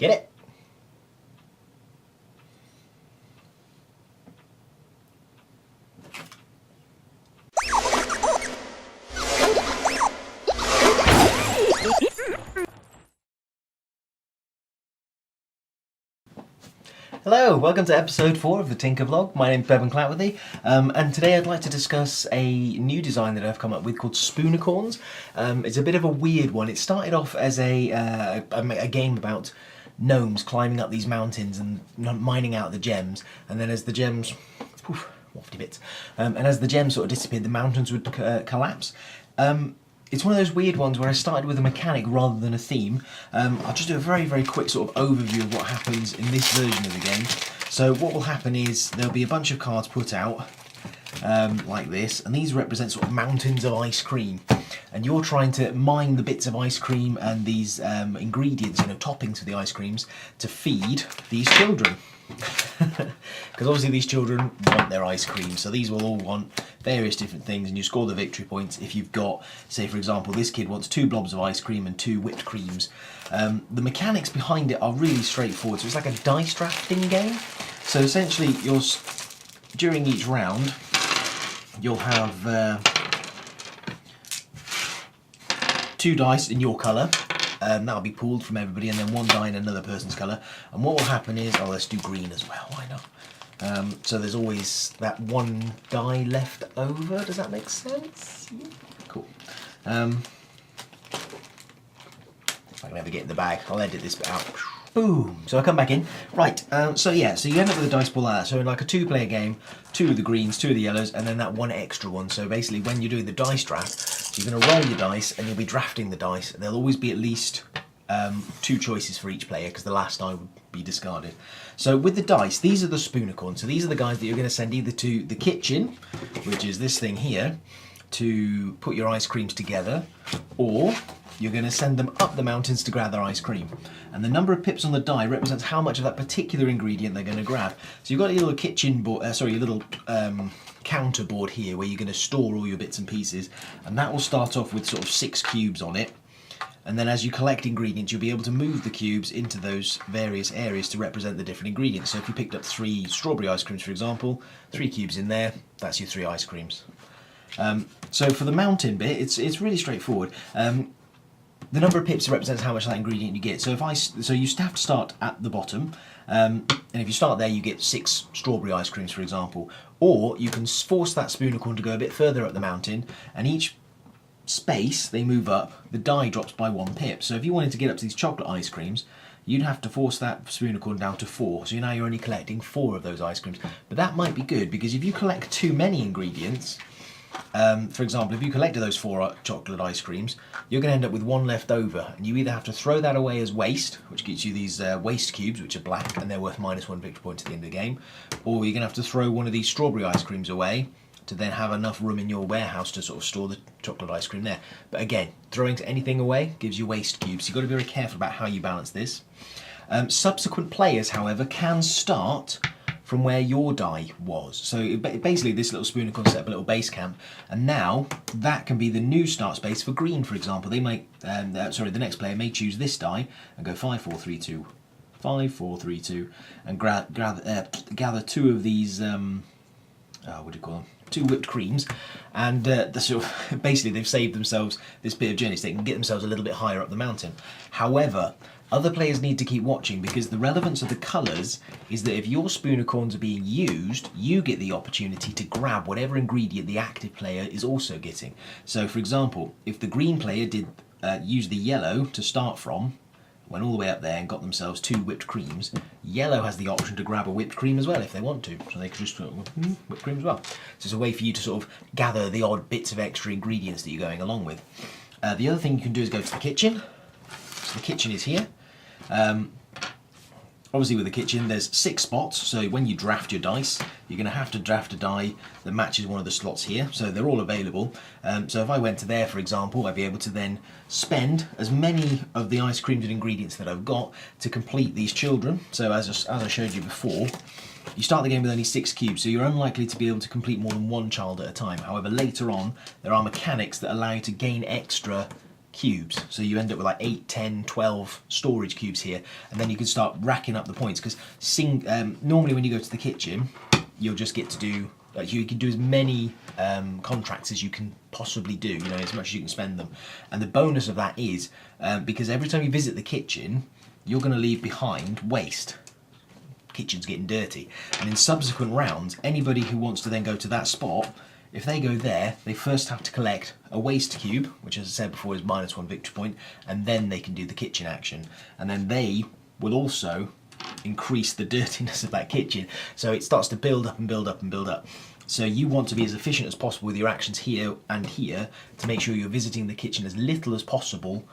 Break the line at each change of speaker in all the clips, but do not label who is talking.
Get it? Hello, welcome to episode 4 of the Tinkerbot. My name's Bevan Clatworthy, and today I'd like to discuss a new design that I've come up with called Spoonicorns. It's a bit of a weird one. It started off as a game about gnomes climbing up these mountains and mining out the gems, and then as the gems, wafty bits, and as the gems sort of disappeared, the mountains would collapse. It's one of those weird ones where I started with a mechanic rather than a theme. I'll just do a very, very quick sort of overview of what happens in this version of the game. So what will happen is there'll be a bunch of cards put out like this, and these represent sort of mountains of ice cream. And you're trying to mine the bits of ice cream and these ingredients, toppings for the ice creams, to feed these children. Because obviously these children want their ice cream, so these will all want various different things, and you score the victory points if you've got, say for example, this kid wants 2 blobs of ice cream and 2 whipped creams. The mechanics behind it are really straightforward, so it's like a dice drafting game. So essentially, during each round, you'll have 2 dice in your colour. That'll be pooled from everybody, and then 1 die in another person's colour. And what will happen is, let's do green as well, why not? So there's always that 1 die left over, does that make sense? Yeah. Cool. If I can ever get in the bag, I'll edit this bit out. Boom! So I come back in. Right, so you end up with a dice pool like that. So in like a 2-player game, 2 of the greens, 2 of the yellows, and then that 1 extra one. So basically when you're doing the dice draft, you're going to roll your dice and you'll be drafting the dice. There'll always be at least 2 choices for each player, because the last die would be discarded. So with the dice, these are the Spoonicorns. So these are the guys that you're going to send either to the kitchen, which is this thing here, to put your ice creams together, or you're going to send them up the mountains to grab their ice cream. And the number of pips on the die represents how much of that particular ingredient they're going to grab. So you've got your little kitchen board, your little counter board here where you're going to store all your bits and pieces, and that will start off with sort of 6 cubes on it. And then as you collect ingredients, you'll be able to move the cubes into those various areas to represent the different ingredients. So if you picked up 3 strawberry ice creams, for example, 3 cubes in there, that's your 3 ice creams. So for the mountain bit, it's really straightforward. The number of pips represents how much of that ingredient you get. So you have to start at the bottom, and if you start there, you get 6 strawberry ice creams, for example. Or you can force that Spoonicorn to go a bit further up the mountain, and each space they move up, the die drops by 1 pip. So if you wanted to get up to these chocolate ice creams, you'd have to force that Spoonicorn down to 4. So now you're only collecting 4 of those ice creams. But that might be good, because if you collect too many ingredients, for example, if you collected those 4 chocolate ice creams, you're going to end up with 1 left over, and you either have to throw that away as waste, which gets you these waste cubes, which are black, and they're worth -1 victory point at the end of the game, or you're going to have to throw one of these strawberry ice creams away to then have enough room in your warehouse to sort of store the chocolate ice cream there. But again, throwing anything away gives you waste cubes, so you've got to be very careful about how you balance this. Subsequent players, however, can start from where your die was. So basically this little Spoonicorn set up a little base camp, and now that can be the new start space for green, for example. They might, the next player may choose this die and go 5, 4, 3, 2, 5, 4, 3, 2, and gather 2 of these, what do you call them? 2 whipped creams, and basically they've saved themselves this bit of journey, so they can get themselves a little bit higher up the mountain. However, other players need to keep watching, because the relevance of the colours is that if your Spoonicorns are being used, you get the opportunity to grab whatever ingredient the active player is also getting. So for example, if the green player did use the yellow to start from, went all the way up there and got themselves 2 whipped creams, yellow has the option to grab a whipped cream as well if they want to. So they could just whipped cream as well. So it's a way for you to sort of gather the odd bits of extra ingredients that you're going along with. The other thing you can do is go to the kitchen. So the kitchen is here. Obviously with the kitchen there's 6 spots, so when you draft your dice, you're going to have to draft a die that matches one of the slots here, so they're all available. So if I went to there, for example, I'd be able to then spend as many of the ice creams and ingredients that I've got to complete these children. So as I showed you before, you start the game with only 6 cubes, so you're unlikely to be able to complete more than 1 child at a time. However, later on, there are mechanics that allow you to gain extra cubes. So you end up with like 8, 10, 12 storage cubes here, and then you can start racking up the points, because normally when you go to the kitchen, you'll just get to do, like, you can do as many contracts as you can possibly do, you know, as much as you can spend them. And the bonus of that is, because every time you visit the kitchen, you're going to leave behind waste. Kitchen's getting dirty. And in subsequent rounds, anybody who wants to then go to that spot, if they go there, they first have to collect a waste cube, which, as I said before, is -1 victory point, and then they can do the kitchen action. And then they will also increase the dirtiness of that kitchen, so it starts to build up and build up and build up. So you want to be as efficient as possible with your actions here and here to make sure you're visiting the kitchen as little as possible,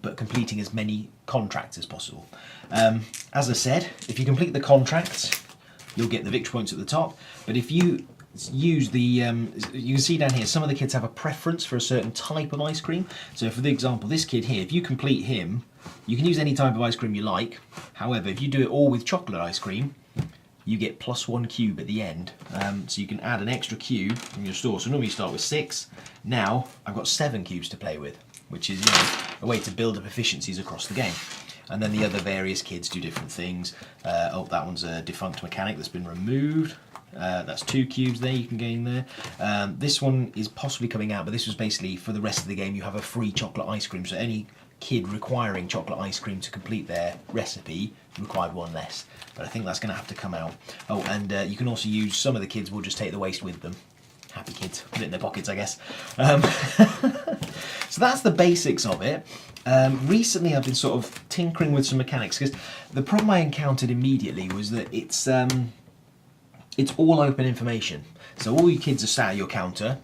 but completing as many contracts as possible. As I said, if you complete the contracts, you'll get the victory points at the top. But if you use the, you can see down here, some of the kids have a preference for a certain type of ice cream. So for the example, this kid here, if you complete him, you can use any type of ice cream you like. However, if you do it all with chocolate ice cream, you get +1 cube at the end. So you can add an extra cube from your store. So normally you start with 6. Now I've got 7 cubes to play with, which is, you know, a way to build up efficiencies across the game. And then the other various kids do different things. Oh, that one's a defunct mechanic that's been removed. That's 2 cubes there you can gain there. This one is possibly coming out, but this was basically for the rest of the game. You have a free chocolate ice cream, so any kid requiring chocolate ice cream to complete their recipe required 1 less. But I think that's going to have to come out. Oh, and you can also use, some of the kids will just take the waste with them. Happy kids, put it in their pockets, I guess. So that's the basics of it. Recently I've been sort of tinkering with some mechanics, because the problem I encountered immediately was that it's all open information. So all you kids are sat at your counter.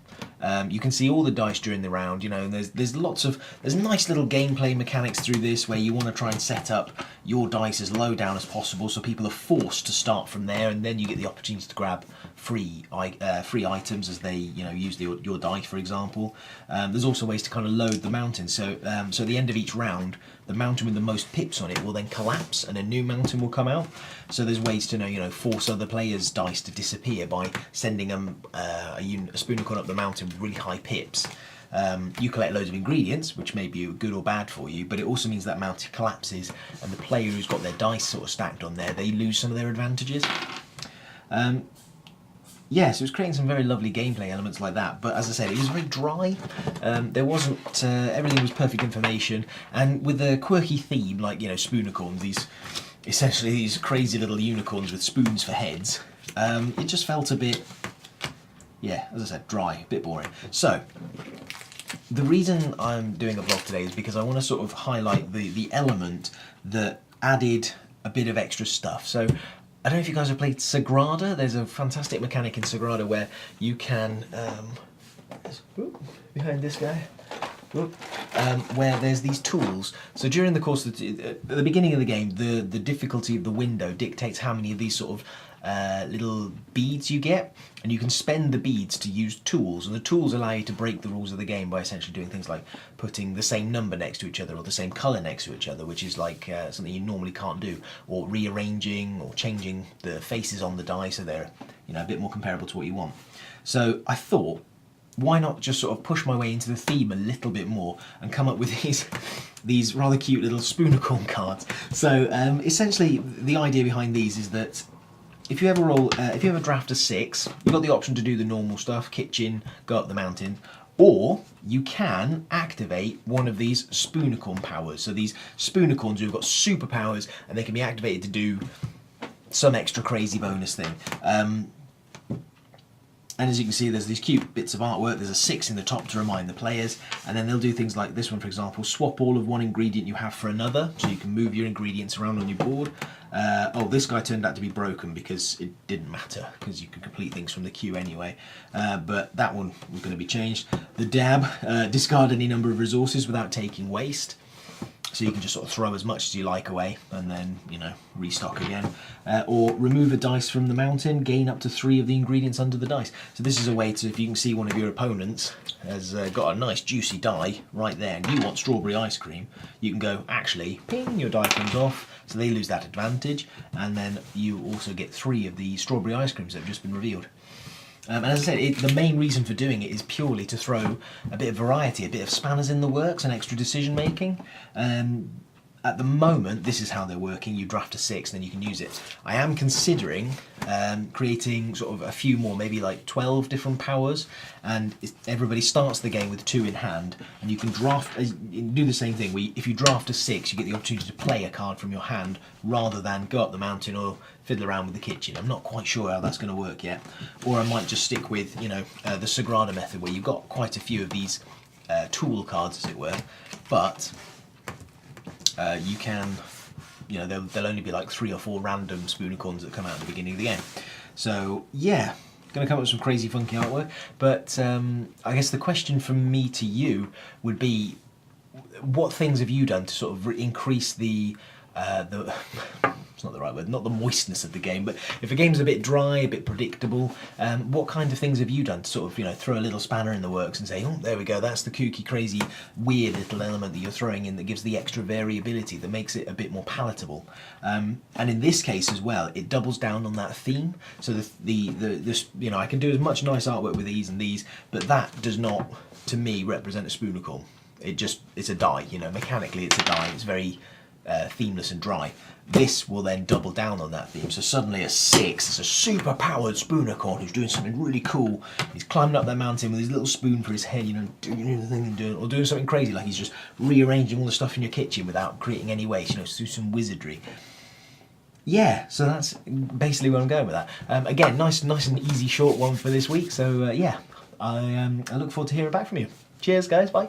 You can see all the dice during the round, you know, and there's nice little gameplay mechanics through this, where you want to try and set up your dice as low down as possible, so people are forced to start from there, and then you get the opportunity to grab free items as they, you know, use your dice, for example. There's also ways to kind of load the mountain, so at the end of each round, the mountain with the most pips on it will then collapse and a new mountain will come out. So there's ways to, you know, force other players' dice to disappear by sending them a Spoonicorn up the mountain with really high pips. You collect loads of ingredients, which may be good or bad for you, but it also means that mountain collapses, and the player who's got their dice sort of stacked on there, they lose some of their advantages. Yeah, so it was creating some very lovely gameplay elements like that, but as I said, it was very dry. There wasn't, everything was perfect information, and with a quirky theme, like, you know, Spoonicorns, essentially these crazy little unicorns with spoons for heads, it just felt a bit, yeah, as I said, dry, a bit boring. So, the reason I'm doing a vlog today is because I want to sort of highlight the element that added a bit of extra stuff. So, I don't know if you guys have played Sagrada. There's a fantastic mechanic in Sagrada where you can, behind this guy, where there's these tools. So during the course of at the beginning of the game, the difficulty of the window dictates how many of these sort of little beads you get, and you can spend the beads to use tools, and the tools allow you to break the rules of the game by essentially doing things like putting the same number next to each other or the same colour next to each other, which is like something you normally can't do, or rearranging or changing the faces on the die so they're, you know, a bit more comparable to what you want. So I thought, why not just sort of push my way into the theme a little bit more and come up with these rather cute little Spoonicorn cards. So essentially the idea behind these is that if you ever draft a 6, you've got the option to do the normal stuff, kitchen, go up the mountain, or you can activate one of these Spoonicorn powers. So these Spoonicorns who've got superpowers, and they can be activated to do some extra crazy bonus thing. And as you can see, there's these cute bits of artwork. There's a 6 in the top to remind the players, and then they'll do things like this one, for example, swap all of one ingredient you have for another, so you can move your ingredients around on your board. Oh, this guy turned out to be broken because it didn't matter, because you can complete things from the queue anyway. But that one was going to be changed. The dab, discard any number of resources without taking waste. So you can just sort of throw as much as you like away and then, you know, restock again. Or remove a dice from the mountain, gain up to 3 of the ingredients under the dice. So this is a way to, if you can see one of your opponents has got a nice juicy die right there and you want strawberry ice cream, you can go, actually, ping, your die comes off, so they lose that advantage, and then you also get 3 of the strawberry ice creams that have just been revealed. And as I said, the main reason for doing it is purely to throw a bit of variety, a bit of spanners in the works and extra decision making. At the moment, this is how they're working. You draft a 6 and then you can use it. I am considering creating sort of a few more, maybe like 12 different powers, and everybody starts the game with 2 in hand, and you can draft, do the same thing. If you draft a 6, you get the opportunity to play a card from your hand rather than go up the mountain or fiddle around with the kitchen. I'm not quite sure how that's going to work yet. Or I might just stick with, you know, the Sagrada method, where you've got quite a few of these tool cards, as it were, but you can, you know, there'll only be like 3 or 4 random Spoonicorns that come out at the beginning of the game. So yeah, going to come up with some crazy funky artwork. But I guess the question from me to you would be, what things have you done to sort of increase the it's not the right word, not the moistness of the game, but if a game's a bit dry, a bit predictable, what kind of things have you done to sort of, you know, throw a little spanner in the works and say, oh, there we go, that's the kooky, crazy, weird little element that you're throwing in that gives the extra variability, that makes it a bit more palatable. And in this case as well, it doubles down on that theme. So the you know, I can do as much nice artwork with these and these, but that does not, to me, represent a Spoonicorn. It's a die, you know, mechanically it's a die, it's very themeless and dry. This will then double down on that theme. So suddenly a 6 is a super powered Spoonicorn who's doing something really cool. He's climbing up that mountain with his little spoon for his head, you know, doing the thing and doing something crazy, like he's just rearranging all the stuff in your kitchen without creating any waste, you know, through some wizardry. Yeah, so that's basically where I'm going with that. Again, nice and easy short one for this week. So yeah, I look forward to hearing back from you. Cheers, guys. Bye.